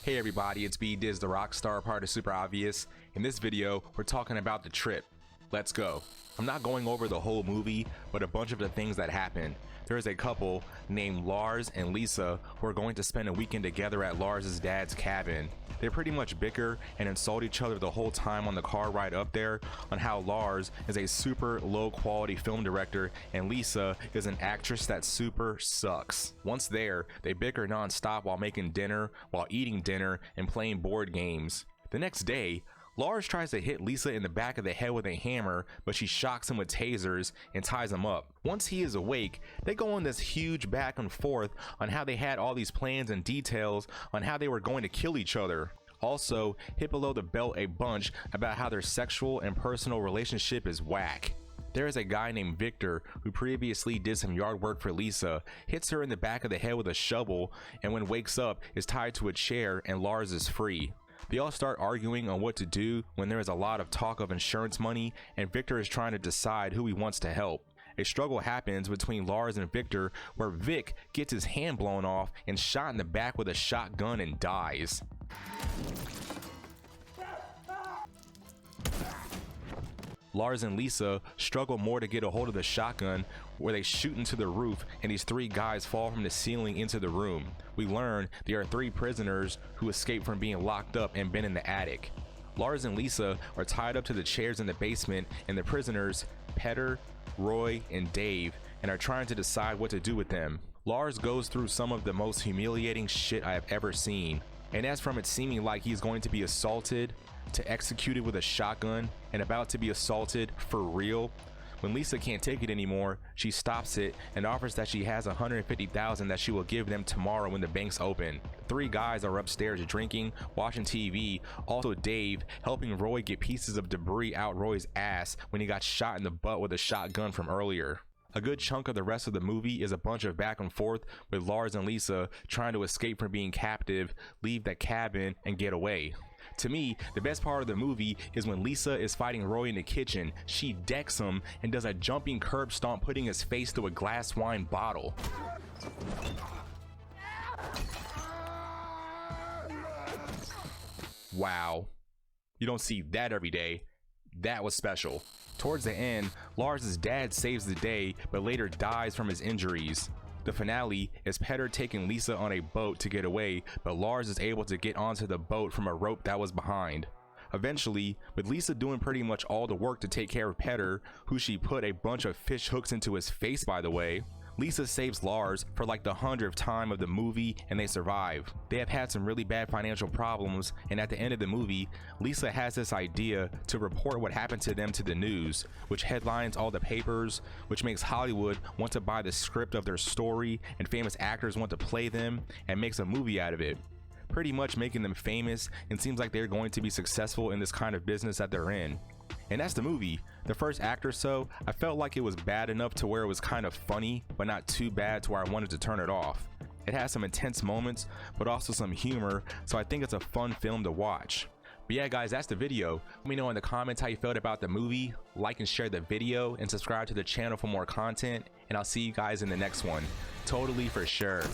Hey everybody, it's B Diz, the rock star, part of SuperObvious. In this video, we're talking about The Trip. Let's go. I'm not going over the whole movie, but a bunch of the things that happened. There is a couple named Lars and Lisa who are going to spend a weekend together at Lars's dad's cabin. They pretty much bicker and insult each other the whole time on the car ride up there on how Lars is a super low quality film director and Lisa is an actress that super sucks. Once there, they bicker non-stop while making dinner, while eating dinner, and playing board games. The next day, Lars tries to hit Lisa in the back of the head with a hammer, but she shocks him with tasers and ties him up. Once he is awake, they go on this huge back and forth on how they had all these plans and details on how they were going to kill each other. Also, hit below the belt a bunch about how their sexual and personal relationship is whack. There is a guy named Victor who previously did some yard work for Lisa, hits her in the back of the head with a shovel, and when wakes up is tied to a chair and Lars is free. They all start arguing on what to do when there is a lot of talk of insurance money and Victor is trying to decide who he wants to help. A struggle happens between Lars and Victor where Vic gets his hand blown off and shot in the back with a shotgun and dies. Lars and Lisa struggle more to get a hold of the shotgun where they shoot into the roof and these three guys fall from the ceiling into the room. We learn there are three prisoners who escaped from being locked up and been in the attic. Lars and Lisa are tied up to the chairs in the basement and the prisoners, Petter, Roy, and Dave, and are trying to decide what to do with them. Lars goes through some of the most humiliating shit I have ever seen. And as from it seeming like he's going to be assaulted, to executed with a shotgun, and about to be assaulted for real, when Lisa can't take it anymore, she stops it and offers that she has $150,000 that she will give them tomorrow when the banks open. Three guys are upstairs drinking, watching TV, also Dave helping Roy get pieces of debris out Roy's ass when he got shot in the butt with a shotgun from earlier. A good chunk of the rest of the movie is a bunch of back and forth with Lars and Lisa trying to escape from being captive, leave the cabin, and get away. To me, the best part of the movie is when Lisa is fighting Roy in the kitchen. She decks him and does a jumping curb stomp, putting his face through a glass wine bottle. Wow. You don't see that every day. That was special. Towards the end, Lars's dad saves the day, but later dies from his injuries. The finale is Petter taking Lisa on a boat to get away, but Lars is able to get onto the boat from a rope that was behind. Eventually, with Lisa doing pretty much all the work to take care of Petter, who she put a bunch of fish hooks into his face by the way, Lisa saves Lars for like the 100th time of the movie and they survive. They have had some really bad financial problems, and at the end of the movie, Lisa has this idea to report what happened to them to the news, which headlines all the papers, which makes Hollywood want to buy the script of their story and famous actors want to play them and makes a movie out of it, pretty much making them famous, and seems like they're going to be successful in this kind of business that they're in. And that's the movie. The first act or so, I felt like it was bad enough to where it was kind of funny, but not too bad to where I wanted to turn it off. It has some intense moments, but also some humor, so I think it's a fun film to watch. But yeah guys, that's the video. Let me know in the comments how you felt about the movie, like and share the video, and subscribe to the channel for more content, and I'll see you guys in the next one. Totally for sure.